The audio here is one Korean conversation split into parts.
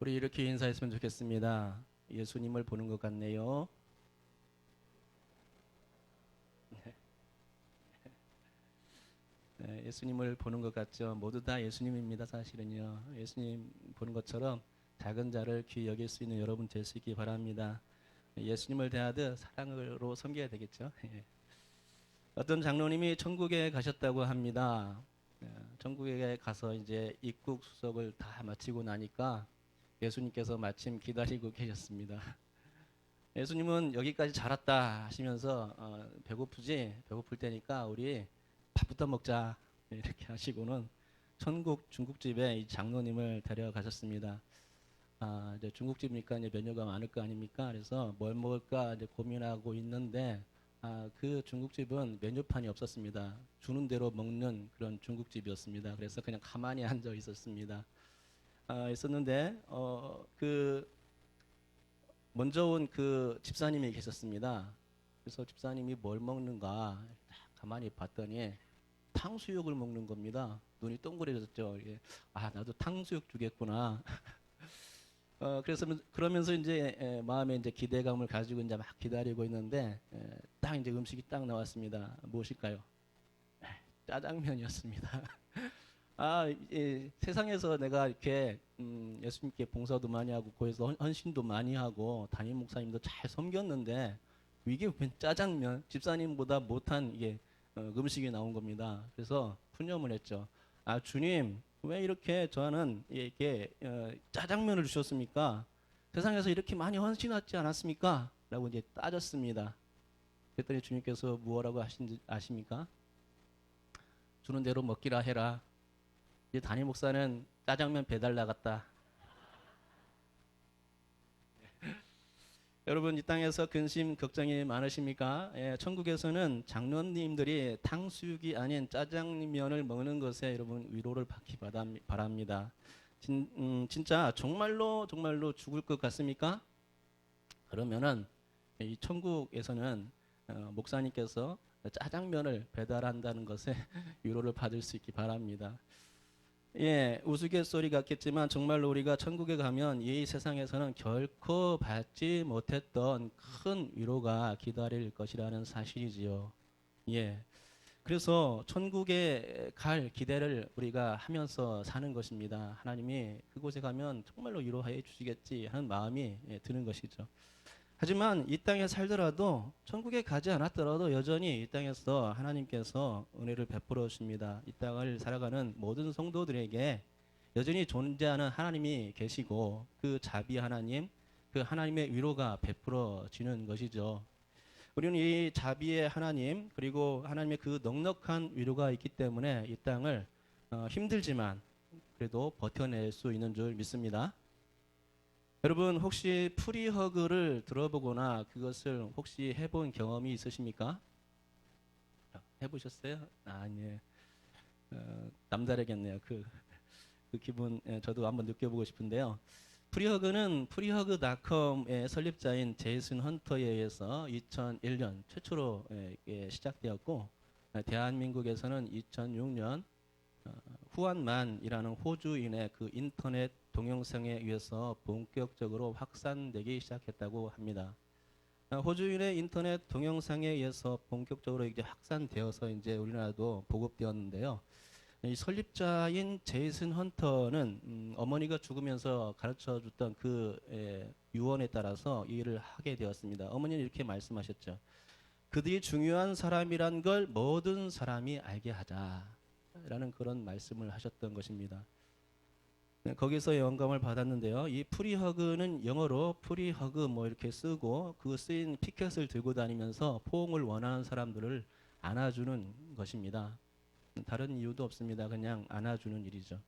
우리 이렇게 인사했으면 좋겠습니다. 예수님을 보는 것 같네요. 네, 예수님을 보는 것 같죠. 모두 다 예수님입니다. 사실은요. 예수님 보는 것처럼 작은 자를 귀히 여길 수 있는 여러분 될 수 있기 바랍니다. 예수님을 대하듯 사랑으로 섬겨야 되겠죠. 어떤 장로님이 천국에 가셨다고 합니다. 천국에 가서 이제 입국 수속을 다 마치고 나니까 예수님께서 마침 기다리고 계셨습니다. 예수님은 여기까지 잘 왔다 하시면서 배고프지? 배고플 때니까 우리 밥부터 먹자 이렇게 하시고는 천국 중국집에 이 장로님을 데려가셨습니다. 이제 중국집이니까 이제 메뉴가 많을 거 아닙니까? 그래서 뭘 먹을까 이제 고민하고 있는데 그 중국집은 메뉴판이 없었습니다. 주는 대로 먹는 그런 중국집이었습니다. 그래서 그냥 가만히 앉아 있었습니다. 있었는데 그 먼저 온 그 집사님이 계셨습니다. 그래서 집사님이 뭘 먹는가 가만히 봤더니 탕수육을 먹는 겁니다. 눈이 동그래졌죠. 나도 탕수육 주겠구나. 그래서 그러면서 이제 마음에 이제 기대감을 가지고 이제 막 기다리고 있는데 딱 이제 음식이 딱 나왔습니다. 무엇일까요? 짜장면이었습니다. 세상에서 내가 이렇게 예수님께 봉사도 많이 하고 교회에서 헌신도 많이 하고 담임 목사님도 잘 섬겼는데 이게 웬 짜장면 집사님보다 못한 이게 음식이 나온 겁니다. 그래서 푸념을 했죠. 주님 왜 이렇게 저는 이렇게 짜장면을 주셨습니까? 세상에서 이렇게 많이 헌신하지 않았습니까? 라고 이제 따졌습니다. 그랬더니 주님께서 무엇라고 하신지 아십니까? 주는 대로 먹기라 해라. 이제 담임 목사는 짜장면 배달 나갔다. 여러분 이 땅에서 근심 걱정이 많으십니까? 천국에서는 장로님들이 탕수육이 아닌 짜장면을 먹는 것에 여러분 위로를 받기 바랍니다. 진짜 정말로 죽을 것 같습니까? 그러면은 이 천국에서는 목사님께서 짜장면을 배달한다는 것에 위로를 받을 수 있기 바랍니다. 우스갯소리 같겠지만 정말로 우리가 천국에 가면 이 세상에서는 결코 받지 못했던 큰 위로가 기다릴 것이라는 사실이지요. 그래서 천국에 갈 기대를 우리가 하면서 사는 것입니다. 하나님이 그곳에 가면 정말로 위로해 주시겠지 하는 마음이 드는 것이죠. 하지만 이 땅에 살더라도 천국에 가지 않았더라도 여전히 이 땅에서 하나님께서 은혜를 베풀어 주십니다. 이 땅을 살아가는 모든 성도들에게 여전히 존재하는 하나님이 계시고 그 자비 하나님, 그 하나님의 위로가 베풀어지는 것이죠. 우리는 이 자비의 하나님 그리고 하나님의 그 넉넉한 위로가 있기 때문에 이 땅을 힘들지만 그래도 버텨낼 수 있는 줄 믿습니다. 여러분 혹시 프리허그를 들어보거나 그것을 혹시 해본 경험이 있으십니까? 해보셨어요? 아니에요. 남다르겠네요. 그 기분 저도 한번 느껴보고 싶은데요. 프리허그는 프리허그닷컴의 설립자인 제이슨 헌터에 의해서 2001년 최초로 시작되었고 대한민국에서는 2006년 후안만이라는 호주인의 그 인터넷 동영상에 의해서 본격적으로 확산되기 시작했다고 합니다. 호주인의 인터넷 동영상에 의해서 본격적으로 이제 확산되어서 이제 우리나라도 보급되었는데요. 이 설립자인 제이슨 헌터는 어머니가 죽으면서 가르쳐 줬던 그 유언에 따라서 이 일을 하게 되었습니다. 어머니는 이렇게 말씀하셨죠. 그들이 중요한 사람이란 걸 모든 사람이 알게 하자라는 그런 말씀을 하셨던 것입니다. 거기서 영감을 받았는데요. 이 프리허그는 영어로 프리허그 뭐 이렇게 쓰고 그 쓰인 피켓을 들고 다니면서 포옹을 원하는 사람들을 안아주는 것입니다. 다른 이유도 없습니다. 그냥 안아주는 일이죠.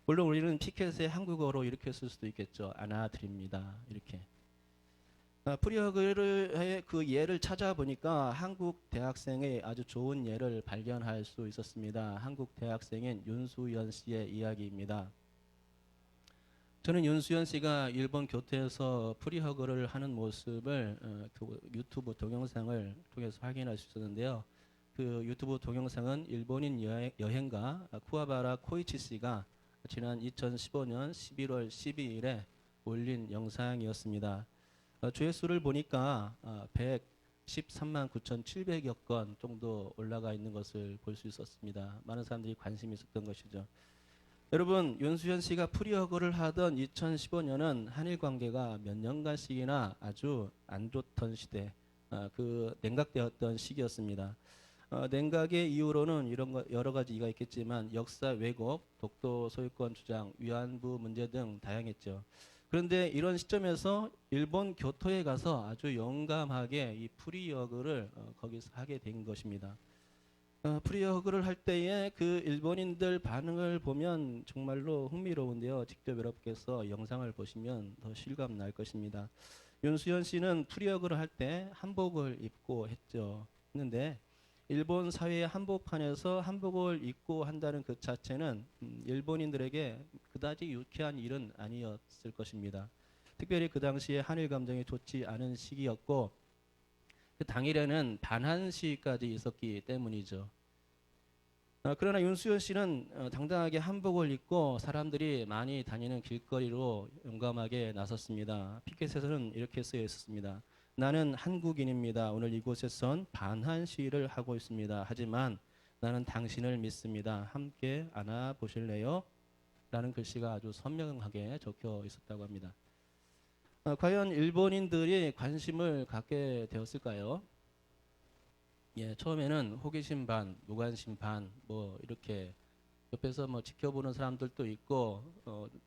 물론 우리는 피켓에 한국어로 이렇게 쓸 수도 있겠죠. 안아드립니다. 이렇게. 프리허그의 그 예를 찾아보니까 한국 대학생의 아주 좋은 예를 발견할 수 있었습니다. 한국 대학생인 윤수연 씨의 이야기입니다. 저는 윤수연 씨가 일본 교토에서 프리허그를 하는 모습을 유튜브 동영상을 통해서 확인할 수 있었는데요. 그 유튜브 동영상은 일본인 여행가 쿠와바라 코이치 씨가 지난 2015년 11월 12일에 올린 영상이었습니다. 조회수를 보니까 113만 9,700여 건 정도 올라가 있는 것을 볼 수 있었습니다. 많은 사람들이 관심이 있었던 것이죠. 여러분, 윤수현 씨가 프리허그를 하던 2015년은 한일 관계가 몇 년간씩이나 아주 안 좋던 시대, 그 냉각되었던 시기였습니다. 냉각의 이유로는 이런 여러 가지가 있겠지만 역사 왜곡, 독도 소유권 주장, 위안부 문제 등 다양했죠. 그런데 이런 시점에서 일본 교토에 가서 아주 용감하게 이 프리허그를 거기서 하게 된 것입니다. 프리허그를 할 때에 그 일본인들 반응을 보면 정말로 흥미로운데요. 직접 여러분께서 영상을 보시면 더 실감 날 것입니다. 윤수현 씨는 프리허그를 할 때 한복을 입고 했죠. 했는데 일본 사회의 한복판에서 한복을 입고 한다는 그 자체는 일본인들에게 그다지 유쾌한 일은 아니었을 것입니다. 특별히 그 당시에 한일 감정이 좋지 않은 시기였고 그 당일에는 반한 시위까지 있었기 때문이죠. 그러나 윤수현 씨는 당당하게 한복을 입고 사람들이 많이 다니는 길거리로 용감하게 나섰습니다. 피켓에서는 이렇게 쓰여 있었습니다. 나는 한국인입니다. 오늘 이곳에선 반한 시위를 하고 있습니다. 하지만 나는 당신을 믿습니다. 함께 안아 보실래요? 라는 글씨가 아주 선명하게 적혀 있었다고 합니다. 과연 일본인들이 관심을 갖게 되었을까요? 예, 처음에는 호기심 반, 무관심 반, 뭐 이렇게 옆에서 뭐 지켜보는 사람들도 있고,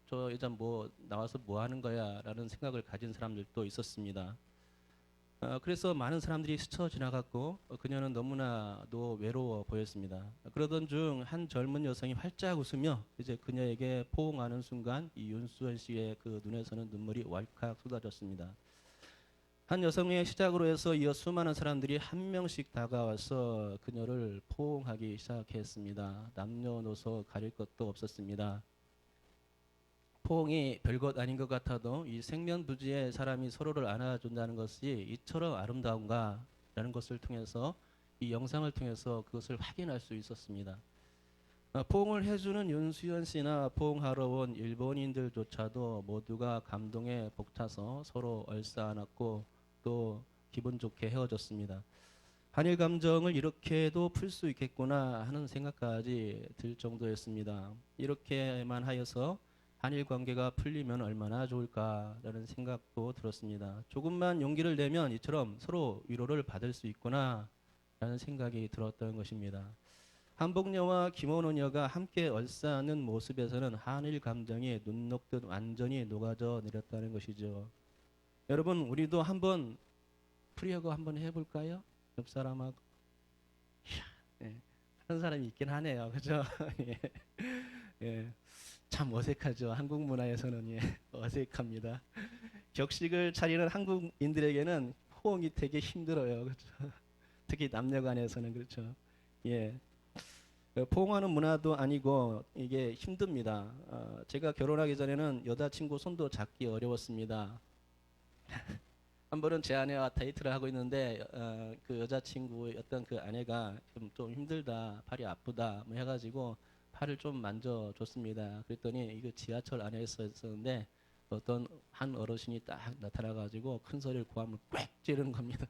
저 여자 뭐 나와서 뭐 하는 거야라는 생각을 가진 사람들도 있었습니다. 그래서 많은 사람들이 스쳐 지나갔고 그녀는 너무나도 외로워 보였습니다. 그러던 중 한 젊은 여성이 활짝 웃으며 이제 그녀에게 포옹하는 순간 이 윤수현 씨의 그 눈에서는 눈물이 왈칵 쏟아졌습니다. 한 여성의 시작으로 해서 이어 수많은 사람들이 한 명씩 다가와서 그녀를 포옹하기 시작했습니다. 남녀노소 가릴 것도 없었습니다. 포옹이 별것 아닌 것 같아도 이 생면부지의 사람이 서로를 안아준다는 것이 이처럼 아름다운가 라는 것을 통해서 이 영상을 통해서 그것을 확인할 수 있었습니다. 포옹을 해주는 윤수현 씨나 포옹하러 온 일본인들조차도 모두가 감동에 벅차서 서로 얼싸안았고 또 기분 좋게 헤어졌습니다. 한일 감정을 이렇게도 풀 수 있겠구나 하는 생각까지 들 정도였습니다. 이렇게만 하여서 한일 관계가 풀리면 얼마나 좋을까라는 생각도 들었습니다. 조금만 용기를 내면 이처럼 서로 위로를 받을 수 있구나 라는 생각이 들었던 것입니다. 한복녀와 기모노녀가 함께 얼싸안는 모습에서는 한일 감정이 눈 녹듯 완전히 녹아져 내렸다는 것이죠. 여러분, 우리도 한번 프리허그 한번 해볼까요? 옆 사람하고. 예, 하는 사람이 있긴 하네요. 그죠? 예, 예. 참 어색하죠. 한국 문화에서는 예, 어색합니다. 격식을 차리는 한국인들에게는 호응이 되게 힘들어요. 그렇죠? 특히 남녀간에서는 그렇죠. 예. 포옹하는 문화도 아니고 이게 힘듭니다. 제가 결혼하기 전에는 여자친구 손도 잡기 어려웠습니다. 한 번은 제 아내와 데이트를 하고 있는데 그 여자친구였던 그 아내가 좀 힘들다, 팔이 아프다 뭐 해가지고 팔을 좀 만져줬습니다. 그랬더니 이거 지하철 안에 있었는데 어떤 한 어르신이 딱 나타나가지고 큰 소리를 고함을 꽥 찌르는 겁니다.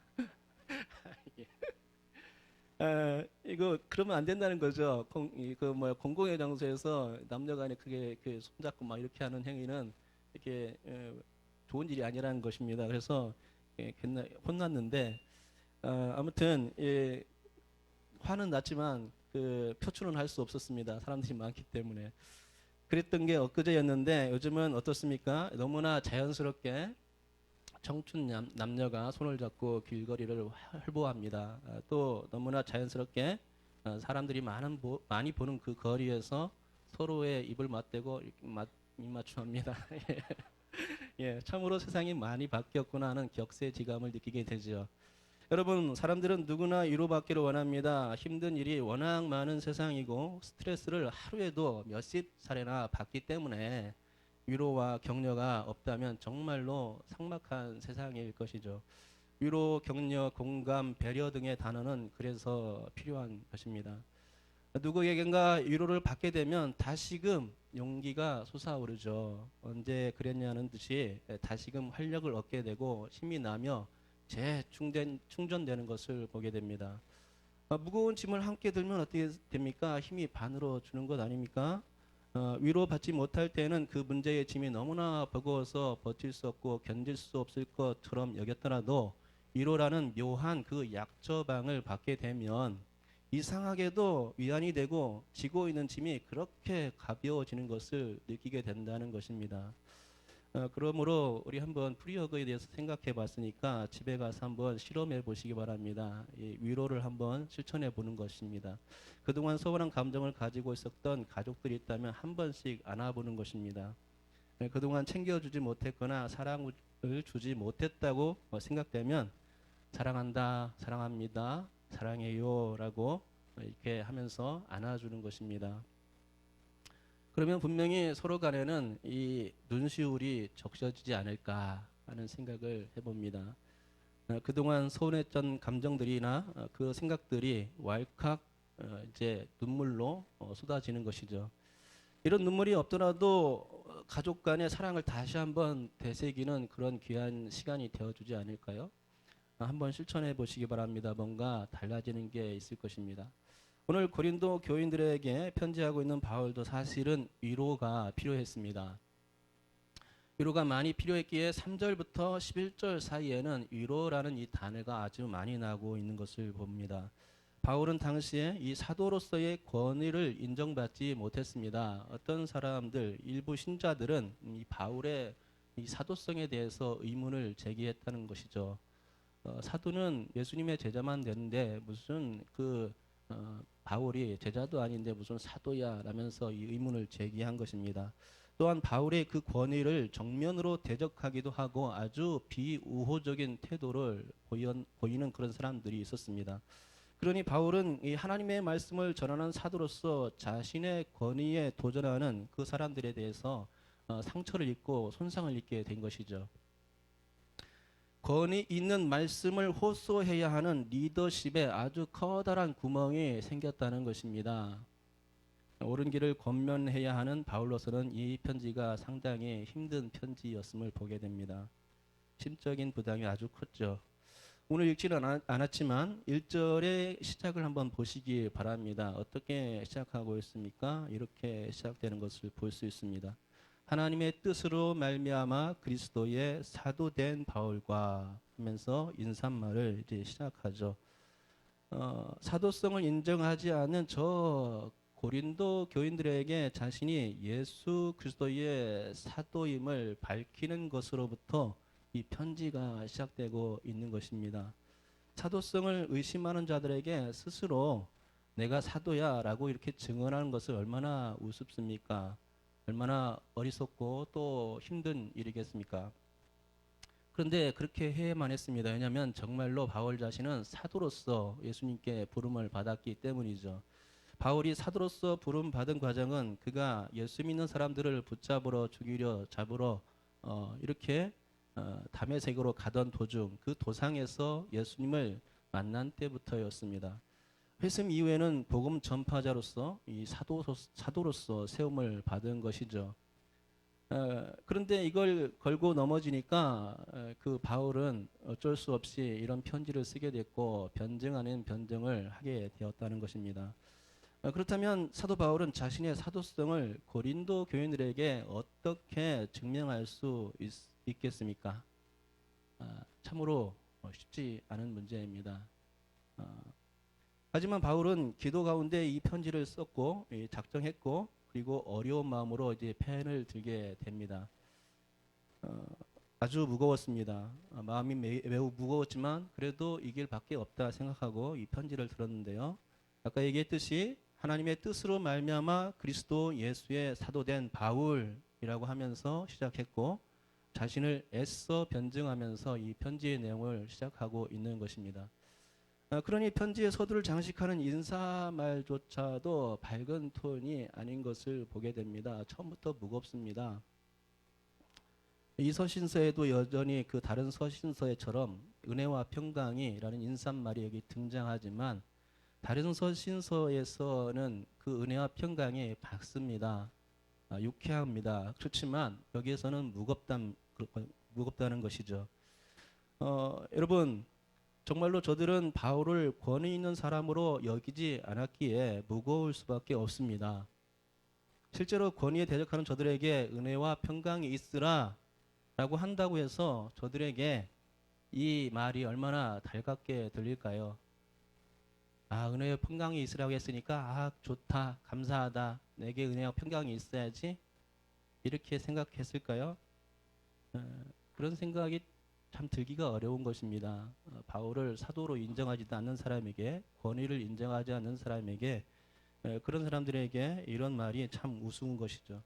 이거 그러면 안 된다는 거죠. 공공의 장소에서 남녀간에 그게 그 손잡고 막 이렇게 하는 행위는 이렇게 좋은 일이 아니라는 것입니다. 그래서 혼났는데 아무튼 화는 났지만 그 표출은 할 수 없었습니다. 사람들이 많기 때문에. 그랬던 게 엊그제였는데 요즘은 어떻습니까? 너무나 자연스럽게 청춘 남녀가 손을 잡고 길거리를 활보합니다. 또 너무나 자연스럽게 사람들이 많이 보는 그 거리에서 서로의 입을 맞대고 입맞춤합니다. 예, 참으로 세상이 많이 바뀌었구나 하는 격세지감을 느끼게 되죠. 여러분, 사람들은 누구나 위로받기를 원합니다. 힘든 일이 워낙 많은 세상이고 스트레스를 하루에도 몇십 차례나 받기 때문에 위로와 격려가 없다면 정말로 삭막한 세상일 것이죠. 위로, 격려, 공감, 배려 등의 단어는 그래서 필요한 것입니다. 누구에겐가 위로를 받게 되면 다시금 용기가 솟아오르죠. 언제 그랬냐는 듯이 다시금 활력을 얻게 되고 힘이 나며 충전되는 것을 보게 됩니다. 무거운 짐을 함께 들면 어떻게 됩니까? 힘이 반으로 주는 것 아닙니까? 위로받지 못할 때는 그 문제의 짐이 너무나 버거워서 버틸 수 없고 견딜 수 없을 것처럼 여겼더라도 위로라는 묘한 그 약처방을 받게 되면 이상하게도 위안이 되고 지고 있는 짐이 그렇게 가벼워지는 것을 느끼게 된다는 것입니다. 그러므로 우리 한번 프리허그에 대해서 생각해 봤으니까 집에 가서 한번 실험해 보시기 바랍니다. 이 위로를 한번 실천해 보는 것입니다. 그동안 소원한 감정을 가지고 있었던 가족들이 있다면 한 번씩 안아보는 것입니다. 그동안 챙겨주지 못했거나 사랑을 주지 못했다고 생각되면 사랑한다, 사랑합니다, 사랑해요 라고 이렇게 하면서 안아주는 것입니다. 그러면 분명히 서로 간에는 이 눈시울이 적셔지지 않을까 하는 생각을 해봅니다. 그동안 서운했던 감정들이나 그 생각들이 왈칵 이제 눈물로 쏟아지는 것이죠. 이런 눈물이 없더라도 가족 간의 사랑을 다시 한번 되새기는 그런 귀한 시간이 되어주지 않을까요? 한번 실천해 보시기 바랍니다. 뭔가 달라지는 게 있을 것입니다. 오늘 고린도 교인들에게 편지하고 있는 바울도 사실은 위로가 필요했습니다. 위로가 많이 필요했기에 3절부터 11절 사이에는 위로라는 이 단어가 아주 많이 나오고 있는 것을 봅니다. 바울은 당시에 이 사도로서의 권위를 인정받지 못했습니다. 어떤 사람들, 일부 신자들은 이 바울의 이 사도성에 대해서 의문을 제기했다는 것이죠. 사도는 예수님의 제자만 되는데 무슨 바울이 제자도 아닌데 무슨 사도야 라면서 이 의문을 제기한 것입니다. 또한 바울의 그 권위를 정면으로 대적하기도 하고 아주 비우호적인 태도를 보이는 그런 사람들이 있었습니다. 그러니 바울은 이 하나님의 말씀을 전하는 사도로서 자신의 권위에 도전하는 그 사람들에 대해서 상처를 입고 손상을 입게 된 것이죠. 권위 있는 말씀을 호소해야 하는 리더십에 아주 커다란 구멍이 생겼다는 것입니다. 옳은 길을 권면해야 하는 바울로서는 이 편지가 상당히 힘든 편지였음을 보게 됩니다. 심적인 부담이 아주 컸죠. 오늘 읽지는 않았지만 1절의 시작을 한번 보시기 바랍니다. 어떻게 시작하고 있습니까? 이렇게 시작되는 것을 볼 수 있습니다. 하나님의 뜻으로 말미암아 그리스도의 사도된 바울과 하면서 인사말을 이제 시작하죠. 사도성을 인정하지 않는 저 고린도 교인들에게 자신이 예수 그리스도의 사도임을 밝히는 것으로부터 이 편지가 시작되고 있는 것입니다. 사도성을 의심하는 자들에게 스스로 내가 사도야라고 이렇게 증언하는 것을 얼마나 우습습니까? 얼마나 어리석고 또 힘든 일이겠습니까? 그런데 그렇게 해야만 했습니다. 왜냐하면 정말로 바울 자신은 사도로서 예수님께 부름을 받았기 때문이죠. 바울이 사도로서 부름 받은 과정은 그가 예수 믿는 사람들을 붙잡으러 죽이려 잡으러 이렇게 다메섹으로 가던 도중 그 도상에서 예수님을 만난 때부터였습니다. 회심 이후에는 복음 전파자로서 이 사도로서 세움을 받은 것이죠. 그런데 이걸 걸고 넘어지니까 그 바울은 어쩔 수 없이 이런 편지를 쓰게 됐고 변증 아닌 변증을 하게 되었다는 것입니다. 그렇다면 사도 바울은 자신의 사도성을 고린도 교인들에게 어떻게 증명할 수 있겠습니까? 참으로 쉽지 않은 문제입니다. 하지만 바울은 기도 가운데 이 편지를 썼고 작정했고 그리고 어려운 마음으로 이제 펜을 들게 됩니다. 아주 무거웠습니다. 마음이 매우 무거웠지만 그래도 이 길밖에 없다 생각하고 이 편지를 들었는데요. 아까 얘기했듯이 하나님의 뜻으로 말미암아 그리스도 예수의 사도된 바울이라고 하면서 시작했고 자신을 애써 변증하면서 이 편지의 내용을 시작하고 있는 것입니다. 그러니 편지의 서두를 장식하는 인사말조차도 밝은 톤이 아닌 것을 보게 됩니다. 처음부터 무겁습니다. 이 서신서에도 여전히 그 다른 서신서에처럼 은혜와 평강이라는 인사말이 여기 등장하지만 다른 서신서에서는 그 은혜와 평강이 밝습니다. 유쾌합니다. 그렇지만 여기에서는 무겁다는 것이죠. 여러분, 정말로 저들은 바울을 권위 있는 사람으로 여기지 않았기에 무거울 수밖에 없습니다. 실제로 권위에 대적하는 저들에게 은혜와 평강이 있으라 라고 한다고 해서 저들에게 이 말이 얼마나 달갑게 들릴까요? 은혜와 평강이 있으라고 했으니까 좋다, 감사하다, 내게 은혜와 평강이 있어야지 이렇게 생각했을까요? 그런 생각이 참 들기가 어려운 것입니다. 바울을 사도로 인정하지도 않는 사람에게, 권위를 인정하지 않는 사람에게, 그런 사람들에게 이런 말이 참 우스운 것이죠.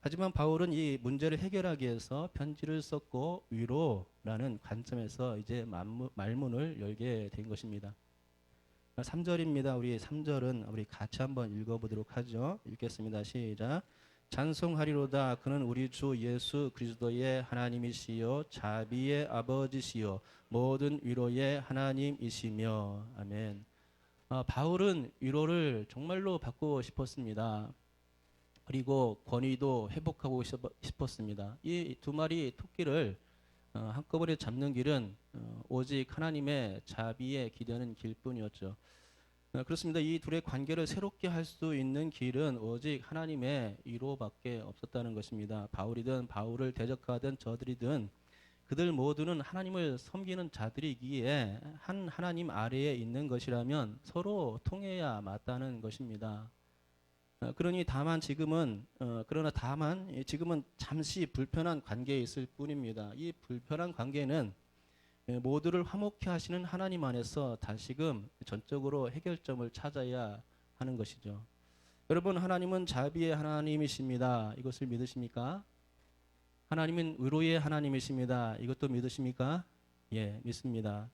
하지만 바울은 이 문제를 해결하기 위해서 편지를 썼고 위로라는 관점에서 이제 말문을 열게 된 것입니다. 3절입니다. 우리 3절은 우리 같이 한번 읽어보도록 하죠. 읽겠습니다. 시작. 찬송하리로다. 그는 우리 주 예수 그리스도의 하나님이시요 자비의 아버지시요 모든 위로의 하나님이시며. 아멘. 바울은 위로를 정말로 받고 싶었습니다. 그리고 권위도 회복하고 싶었습니다. 이 두 마리 토끼를 한꺼번에 잡는 길은 오직 하나님의 자비에 기대는 길뿐이었죠. 그렇습니다. 이 둘의 관계를 새롭게 할 수 있는 길은 오직 하나님의 위로밖에 없었다는 것입니다. 바울이든 바울을 대적하던 저들이든 그들 모두는 하나님을 섬기는 자들이기에 한 하나님 아래에 있는 것이라면 서로 통해야 맞다는 것입니다. 그러나 다만 지금은 잠시 불편한 관계에 있을 뿐입니다. 이 불편한 관계는 모두를 화목케 하시는 하나님 안에서 다시금 전적으로 해결점을 찾아야 하는 것이죠. 여러분, 하나님은 자비의 하나님이십니다. 이것을 믿으십니까? 하나님은 위로의 하나님이십니다. 이것도 믿으십니까? 예, 믿습니다.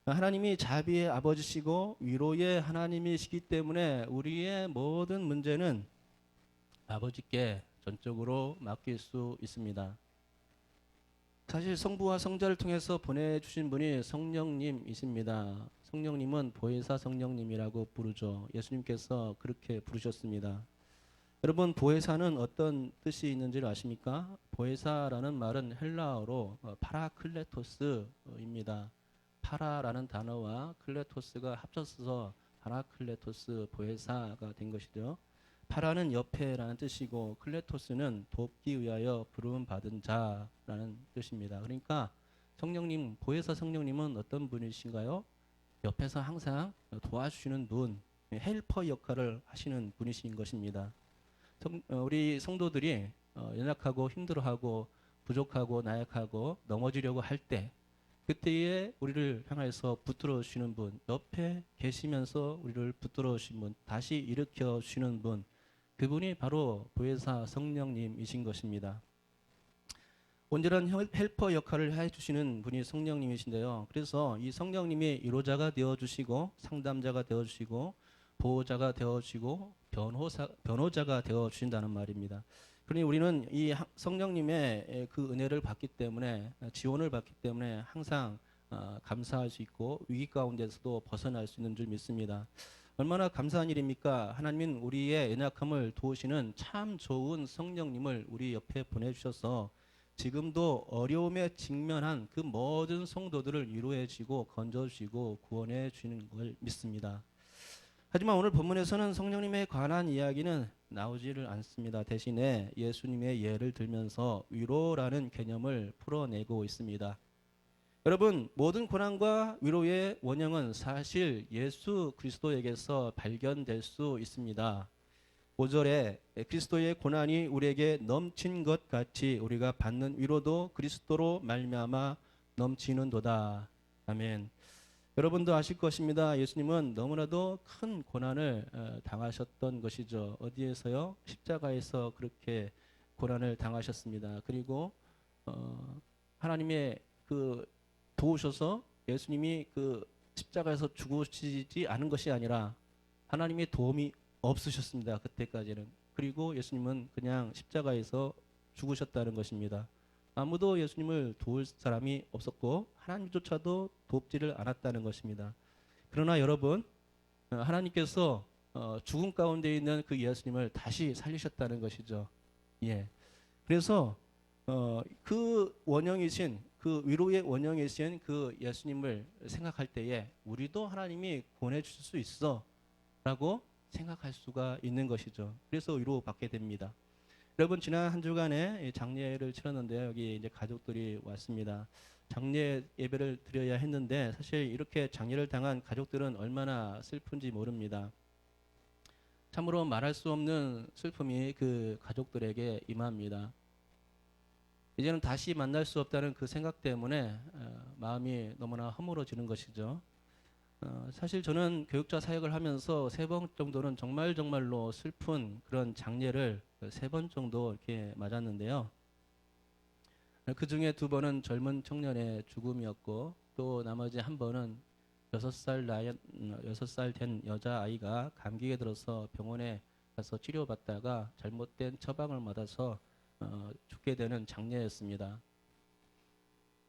하나님이 자비의 아버지시고 위로의 하나님이시기 때문에 우리의 모든 문제는 아버지께 전적으로 맡길 수 있습니다. 사실 성부와 성자를 통해서 보내주신 분이 성령님이십니다. 성령님은 보혜사 성령님이라고 부르죠. 예수님께서 그렇게 부르셨습니다. 여러분, 보혜사는 어떤 뜻이 있는지를 아십니까? 보혜사라는 말은 헬라어로 파라클레토스입니다. 파라라는 단어와 클레토스가 합쳐서 파라클레토스 보혜사가 된 것이죠. 파라는 옆에라는 뜻이고 클레토스는 돕기 위하여 부름 받은 자라는 뜻입니다. 그러니까 성령님, 보혜사 성령님은 어떤 분이신가요? 옆에서 항상 도와주시는 분, 헬퍼 역할을 하시는 분이신 것입니다. 우리 성도들이 연약하고 힘들어하고 부족하고 나약하고 넘어지려고 할 때 그때에 우리를 향해서 붙들어 주시는 분, 옆에 계시면서 우리를 붙들어 주신 분, 다시 일으켜 주시는 분, 그분이 바로 보혜사 성령님이신 것입니다. 온전한 헬퍼 역할을 해주시는 분이 성령님이신데요. 그래서 이 성령님이 위로자가 되어주시고 상담자가 되어주시고 보호자가 되어주시고 변호자가 되어주신다는 말입니다. 그러니 우리는 이 성령님의 그 은혜를 받기 때문에, 지원을 받기 때문에 항상 감사할 수 있고 위기 가운데서도 벗어날 수 있는 줄 믿습니다. 얼마나 감사한 일입니까? 하나님은 우리의 연약함을 도우시는 참 좋은 성령님을 우리 옆에 보내주셔서 지금도 어려움에 직면한 그 모든 성도들을 위로해 주시고 건져 주시고 구원해 주시는 걸 믿습니다. 하지만 오늘 본문에서는 성령님에 관한 이야기는 나오지를 않습니다. 대신에 예수님의 예를 들면서 위로라는 개념을 풀어내고 있습니다. 여러분, 모든 고난과 위로의 원형은 사실 예수 그리스도에게서 발견될 수 있습니다. 5절에 그리스도의 고난이 우리에게 넘친 것 같이 우리가 받는 위로도 그리스도로 말미암아 넘치는도다. 아멘. 여러분도 아실 것입니다. 예수님은 너무나도 큰 고난을 당하셨던 것이죠. 어디에서요? 십자가에서 그렇게 고난을 당하셨습니다. 그리고 하나님의 도우셔서 예수님이 그 십자가에서 죽으시지 않은 것이 아니라 하나님의 도움이 없으셨습니다. 그때까지는. 그리고 예수님은 그냥 십자가에서 죽으셨다는 것입니다. 아무도 예수님을 도울 사람이 없었고 하나님조차도 돕지를 않았다는 것입니다. 그러나 여러분, 하나님께서 죽음 가운데 있는 그 예수님을 다시 살리셨다는 것이죠. 예. 그래서 그 원형이신 그 위로의 원형이신 그 예수님을 생각할 때에 우리도 하나님이 보내주실 수 있어라고 생각할 수가 있는 것이죠. 그래서 위로받게 됩니다. 여러분 지난 한 주간에 장례를 치렀는데 여기 이제 가족들이 왔습니다. 장례 예배를 드려야 했는데 사실 이렇게 장례를 당한 가족들은 얼마나 슬픈지 모릅니다. 참으로 말할 수 없는 슬픔이 그 가족들에게 임합니다. 이제는 다시 만날 수 없다는 그 생각 때문에 마음이 너무나 허물어지는 것이죠. 사실 저는 교육자 사역을 하면서 3번 정도는 정말로 슬픈 그런 장례를 3번 정도 이렇게 맞았는데요. 그 중에 2번은 젊은 청년의 죽음이었고 또 나머지 1번은 6살 된 여자아이가 감기에 들어서 병원에 가서 치료받다가 잘못된 처방을 맞아서 죽게 되는 장례였습니다.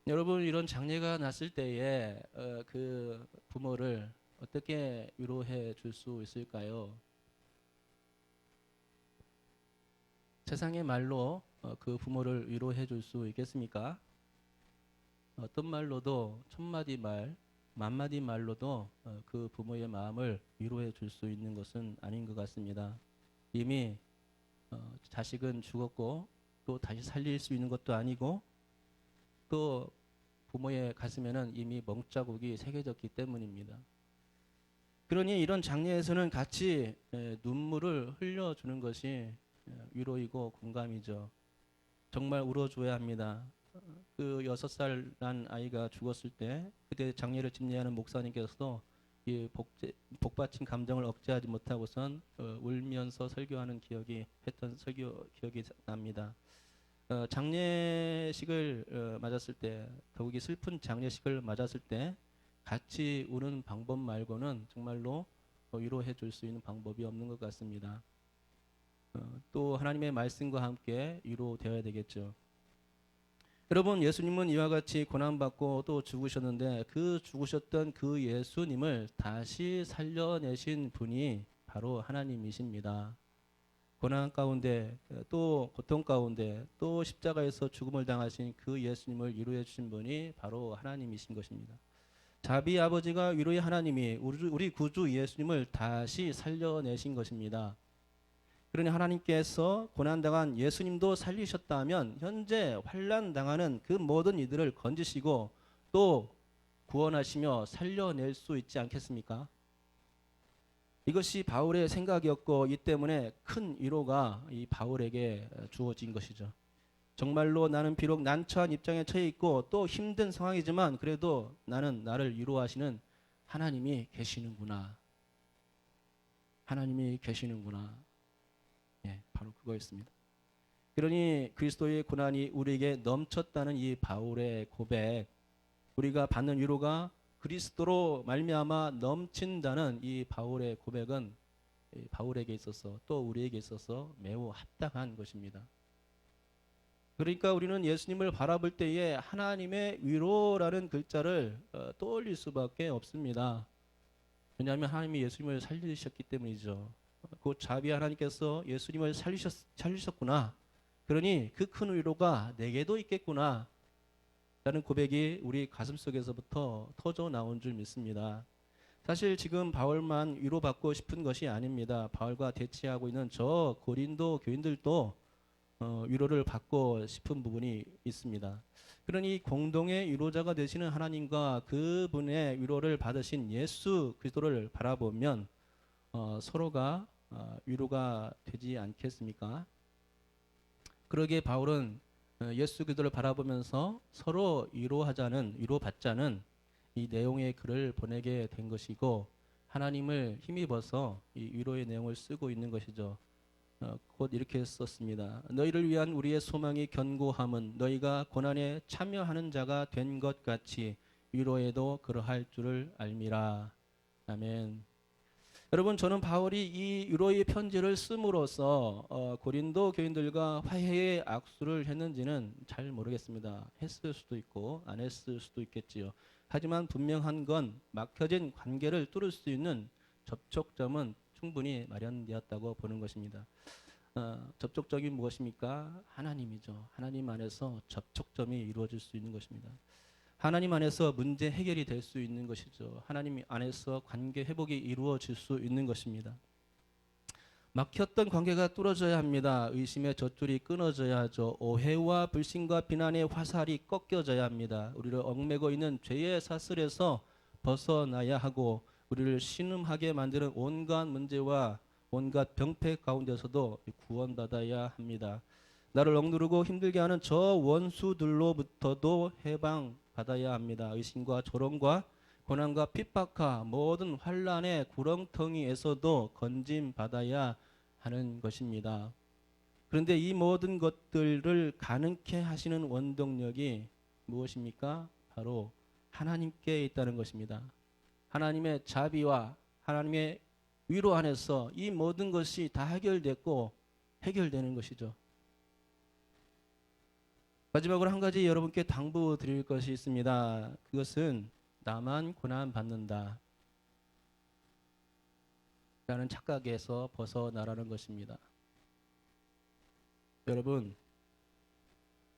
여러분 이런 장례가 났을 때에 그 부모를 어떻게 위로해 줄 수 있을까요? 세상의 말로 그 부모를 위로해 줄 수 있겠습니까? 어떤 말로도 1000마디 말, 10,000마디 말로도 그 부모의 마음을 위로해 줄 수 있는 것은 아닌 것 같습니다. 이미 자식은 죽었고 또 다시 살릴 수 있는 것도 아니고 또 부모의 가슴에는 이미 멍자국이 새겨졌기 때문입니다. 그러니 이런 장례에서는 같이 눈물을 흘려주는 것이 위로이고 공감이죠. 정말 울어줘야 합니다. 그 6살 난 아이가 죽었을 때 그때 장례를 집례하는 목사님께서도 이 복받친 감정을 억제하지 못하고선 울면서 설교하는 했던 설교 기억이 납니다. 장례식을 맞았을 때 더욱이 슬픈 장례식을 맞았을 때 같이 우는 방법 말고는 정말로 위로해 줄 수 있는 방법이 없는 것 같습니다. 또 하나님의 말씀과 함께 위로되어야 되겠죠. 여러분 예수님은 이와 같이 고난받고 또 죽으셨는데 그 죽으셨던 그 예수님을 다시 살려내신 분이 바로 하나님이십니다. 고난 가운데 또 고통 가운데 또 십자가에서 죽음을 당하신 그 예수님을 위로해 주신 분이 바로 하나님이신 것입니다. 자비 아버지가 위로의 하나님이 우리 구주 예수님을 다시 살려내신 것입니다. 그러니 하나님께서 고난당한 예수님도 살리셨다면 현재 환난당하는 그 모든 이들을 건지시고 또 구원하시며 살려낼 수 있지 않겠습니까? 이것이 바울의 생각이었고 이 때문에 큰 위로가 이 바울에게 주어진 것이죠. 정말로 나는 비록 난처한 입장에 처해 있고 또 힘든 상황이지만 그래도 나는 나를 위로하시는 하나님이 계시는구나. 하나님이 계시는구나. 예, 바로 그거였습니다. 그러니 그리스도의 고난이 우리에게 넘쳤다는 이 바울의 고백, 우리가 받는 위로가 그리스도로 말미암아 넘친다는 이 바울의 고백은 바울에게 있어서 또 우리에게 있어서 매우 합당한 것입니다. 그러니까 우리는 예수님을 바라볼 때에 하나님의 위로라는 글자를 떠올릴 수밖에 없습니다. 왜냐하면 하나님이 예수님을 살리셨기 때문이죠. 그 자비 하나님께서 예수님을 살리셨구나. 그러니 그 큰 위로가 내게도 있겠구나. 라는 고백이 우리 가슴속에서부터 터져 나온 줄 믿습니다. 사실 지금 바울만 위로받고 싶은 것이 아닙니다. 바울과 대치하고 있는 저 고린도 교인들도 위로를 받고 싶은 부분이 있습니다. 그러니 공동의 위로자가 되시는 하나님과 그분의 위로를 받으신 예수 그리스도를 바라보면 서로가 위로가 되지 않겠습니까? 그러기에 바울은 예수 그리스도를 바라보면서 서로 위로받자는 이 내용의 글을 보내게 된 것이고 하나님을 힘입어서 이 위로의 내용을 쓰고 있는 것이죠. 곧 이렇게 썼습니다. 너희를 위한 우리의 소망이 견고함은 너희가 고난에 참여하는 자가 된 것 같이 위로에도 그러할 줄을 알미라. 아멘. 여러분 저는 바울이 이 위로의 편지를 씀으로써 고린도 교인들과 화해의 악수를 했는지는 잘 모르겠습니다. 했을 수도 있고 안 했을 수도 있겠지요. 하지만 분명한 건 막혀진 관계를 뚫을 수 있는 접촉점은 충분히 마련되었다고 보는 것입니다. 접촉점이 무엇입니까? 하나님이죠. 하나님 안에서 접촉점이 이루어질 수 있는 것입니다. 하나님 안에서 문제 해결이 될 수 있는 것이죠. 하나님 안에서 관계 회복이 이루어질 수 있는 것입니다. 막혔던 관계가 뚫어져야 합니다. 의심의 젖줄이 끊어져야 하죠. 오해와 불신과 비난의 화살이 꺾여져야 합니다. 우리를 얽매고 있는 죄의 사슬에서 벗어나야 하고 우리를 신음하게 만드는 온갖 문제와 온갖 병폐 가운데서도 구원받아야 합니다. 나를 억누르고 힘들게 하는 저 원수들로부터도 해방받아야 합니다. 의심과 조롱과 고난과 핍박과 모든 환란의 구렁텅이에서도 건짐받아야 하는 것입니다. 그런데 이 모든 것들을 가능케 하시는 원동력이 무엇입니까? 바로 하나님께 있다는 것입니다. 하나님의 자비와 하나님의 위로 안에서 이 모든 것이 다 해결됐고 해결되는 것이죠. 마지막으로 한 가지 여러분께 당부 드릴 것이 있습니다. 그것은 나만 고난 받는다 라는 착각에서 벗어나라는 것입니다. 여러분,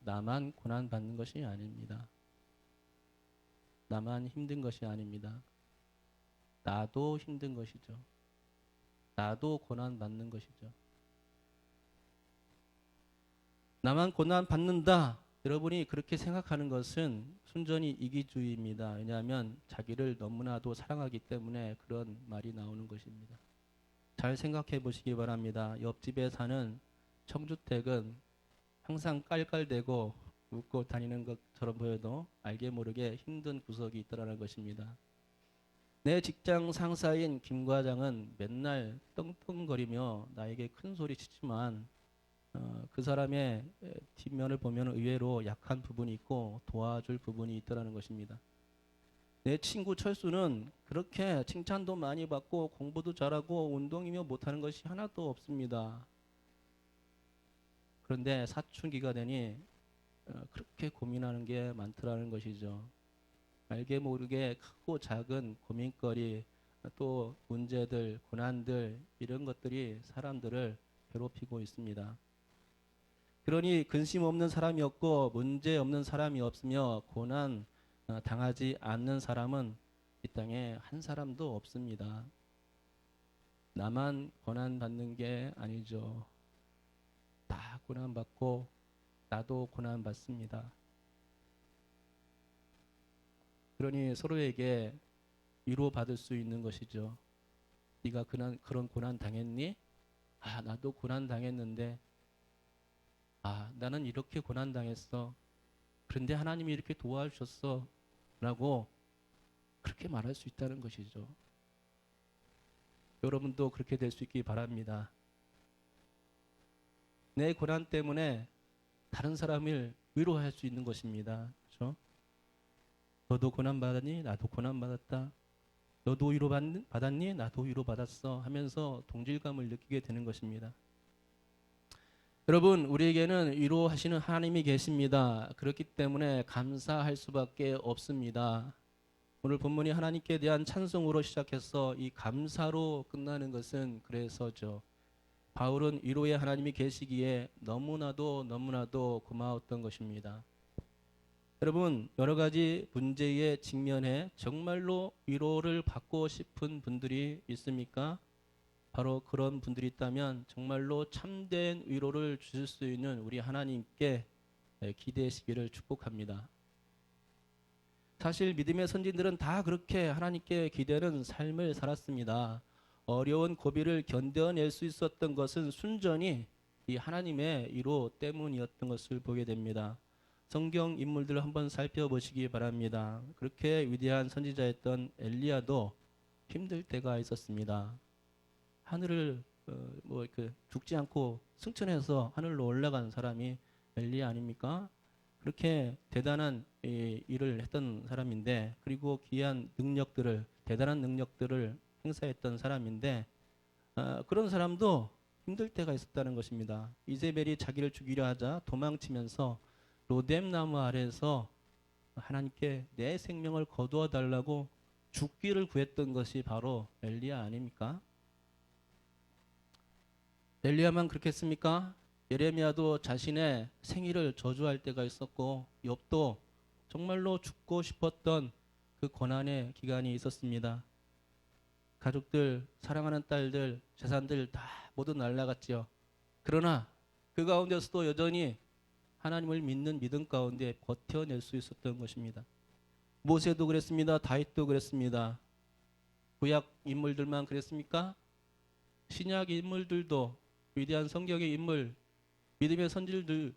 나만 고난 받는 것이 아닙니다. 나만 힘든 것이 아닙니다. 나도 힘든 것이죠. 나도 고난 받는 것이죠. 나만 고난 받는다. 여러분이 그렇게 생각하는 것은 순전히 이기주의입니다. 왜냐하면 자기를 너무나도 사랑하기 때문에 그런 말이 나오는 것입니다. 잘 생각해 보시기 바랍니다. 옆집에 사는 청주택은 항상 깔깔대고 웃고 다니는 것처럼 보여도 알게 모르게 힘든 구석이 있더라는 것입니다. 내 직장 상사인 김 과장은 맨날 떵떵거리며 나에게 큰 소리 치지만 그 사람의 뒷면을 보면 의외로 약한 부분이 있고 도와줄 부분이 있더라는 것입니다. 내 친구 철수는 그렇게 칭찬도 많이 받고 공부도 잘하고 운동이며 못하는 것이 하나도 없습니다. 그런데 사춘기가 되니 그렇게 고민하는 게 많더라는 것이죠. 알게 모르게 크고 작은 고민거리, 또 문제들, 고난들 이런 것들이 사람들을 괴롭히고 있습니다. 그러니 근심 없는 사람이 없고 문제 없는 사람이 없으며 고난 당하지 않는 사람은 이 땅에 한 사람도 없습니다. 나만 고난 받는 게 아니죠. 다 고난 받고 나도 고난 받습니다. 그러니 서로에게 위로받을 수 있는 것이죠. 네가 그런 고난 당했니? 아, 나도 고난 당했는데 나는 이렇게 고난 당했어. 그런데 하나님이 이렇게 도와주셨어. 라고 그렇게 말할 수 있다는 것이죠. 여러분도 그렇게 될 수 있기 바랍니다. 내 고난 때문에 다른 사람을 위로할 수 있는 것입니다. 그렇죠? 너도 고난 받았니? 나도 고난 받았다. 너도 위로 받았니? 나도 위로 받았어. 하면서 동질감을 느끼게 되는 것입니다. 여러분, 우리에게는 위로하시는 하나님이 계십니다. 그렇기 때문에 감사할 수밖에 없습니다. 오늘 본문이 하나님께 대한 찬송으로 시작해서 이 감사로 끝나는 것은 그래서죠. 바울은 위로의 하나님이 계시기에 너무나도 고마웠던 것입니다. 여러분, 여러 가지 문제에 직면해 정말로 위로를 받고 싶은 분들이 있습니까? 바로 그런 분들이 있다면 정말로 참된 위로를 주실 수 있는 우리 하나님께 기대시기를 축복합니다. 사실 믿음의 선진들은 다 그렇게 하나님께 기대는 삶을 살았습니다. 어려운 고비를 견뎌낼 수 있었던 것은 순전히 이 하나님의 위로 때문이었던 것을 보게 됩니다. 성경 인물들을 한번 살펴보시기 바랍니다. 그렇게 위대한 선지자였던 엘리야도 힘들 때가 있었습니다. 하늘을 죽지 않고 승천해서 하늘로 올라간 사람이 엘리야 아닙니까? 그렇게 대단한 일을 했던 사람인데, 그리고 대단한 능력들을 행사했던 사람인데, 그런 사람도 힘들 때가 있었다는 것입니다. 이세벨이 자기를 죽이려 하자 도망치면서 로뎀 나무 아래에서 하나님께 내 생명을 거두어 달라고 죽기를 구했던 것이 바로 엘리야 아닙니까? 엘리야만 그렇겠습니까? 예레미야도 자신의 생일을 저주할 때가 있었고, 욥도 정말로 죽고 싶었던 그 고난의 기간이 있었습니다. 가족들, 사랑하는 딸들, 재산들 다 모두 날라갔지요. 그러나 그 가운데서도 여전히 하나님을 믿는 믿음 가운데 버텨낼 수 있었던 것입니다. 모세도 그랬습니다. 다윗도 그랬습니다. 구약 인물들만 그랬습니까? 신약 인물들도 위대한 성경의 인물, 믿음의 선질들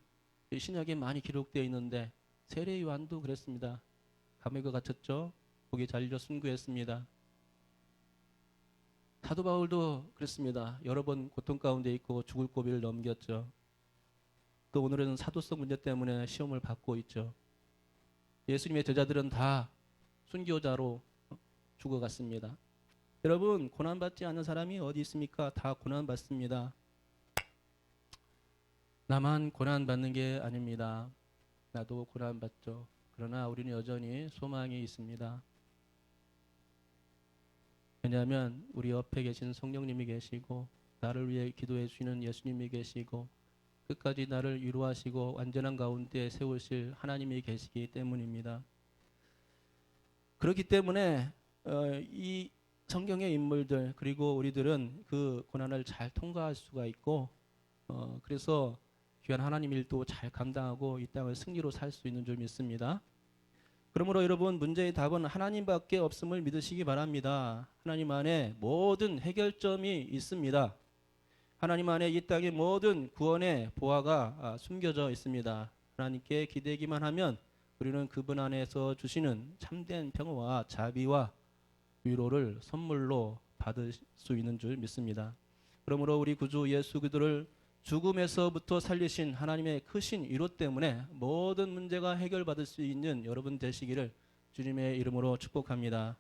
신약에 많이 기록되어 있는데 세례 요한도 그랬습니다. 감옥에 갇혔죠. 거기 잘려 순교했습니다. 사도 바울도 그랬습니다. 여러 번 고통 가운데 있고 죽을 고비를 넘겼죠. 또 오늘은 사도성 문제 때문에 시험을 받고 있죠. 예수님의 제자들은 다 순교자로 죽어갔습니다. 여러분, 고난받지 않는 사람이 어디 있습니까? 다 고난받습니다. 나만 고난받는 게 아닙니다. 나도 고난받죠. 그러나 우리는 여전히 소망이 있습니다. 왜냐하면 우리 옆에 계신 성령님이 계시고 나를 위해 기도해 주시는 예수님이 계시고 끝까지 나를 위로하시고 완전한 가운데 세우실 하나님이 계시기 때문입니다. 그렇기 때문에 이 성경의 인물들 그리고 우리들은 그 고난을 잘 통과할 수가 있고 그래서 귀한 하나님 일도 잘 감당하고 이 땅을 승리로 살 수 있는 줄 믿습니다. 그러므로 여러분 문제의 답은 하나님밖에 없음을 믿으시기 바랍니다. 하나님 안에 모든 해결점이 있습니다. 하나님 안에 이 땅의 모든 구원의 보화가 숨겨져 있습니다. 하나님께 기대기만 하면 우리는 그분 안에서 주시는 참된 평화와 자비와 위로를 선물로 받을 수 있는 줄 믿습니다. 그러므로 우리 구주 예수 그리스도를 죽음에서부터 살리신 하나님의 크신 위로 때문에 모든 문제가 해결받을 수 있는 여러분 되시기를 주님의 이름으로 축복합니다.